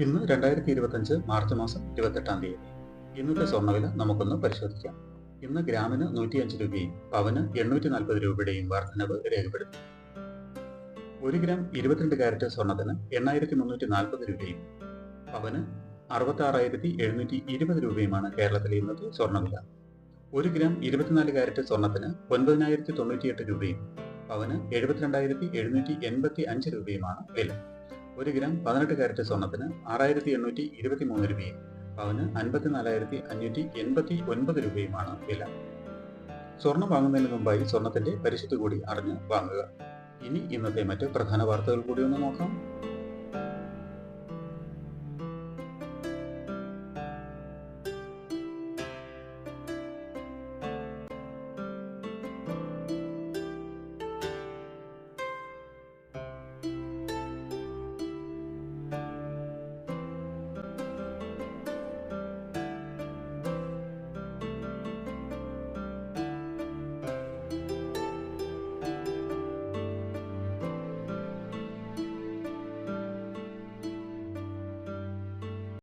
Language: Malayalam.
ഇന്ന് 2025 മാർച്ച് മാസം 28-ാം തീയതി. ഇന്നത്തെ സ്വർണ്ണവില നമുക്കൊന്ന് പരിശോധിക്കാം. ഇന്ന് ഗ്രാമിന് 105 രൂപയും പവന് 840 രൂപയുടെയും വർധനവ് രേഖപ്പെടുത്തി. 1 ഗ്രാം 22 കാരറ്റ് സ്വർണത്തിന് 8340 രൂപയും പവന് 66,720 രൂപയുമാണ് കേരളത്തിലെ ഇന്നത്തെ സ്വർണ്ണവില. 1 ഗ്രാം 24 കാരറ്റ് സ്വർണത്തിന് 9098 രൂപയും പവന് 72,785 രൂപയുമാണ് വില. 1 ഗ്രാം 18 കാരറ്റ് സ്വർണത്തിന് 6,823 രൂപയും പവന് 54,589 രൂപയുമാണ് വില. സ്വർണം വാങ്ങുന്നതിന് മുമ്പായി സ്വർണത്തിന്റെ പരിശുദ്ധി കൂടി അറിഞ്ഞ് വാങ്ങുക. ഇനി ഇന്നത്തെ മറ്റ് പ്രധാന വാർത്തകൾ കൂടി ഒന്ന് നോക്കാം.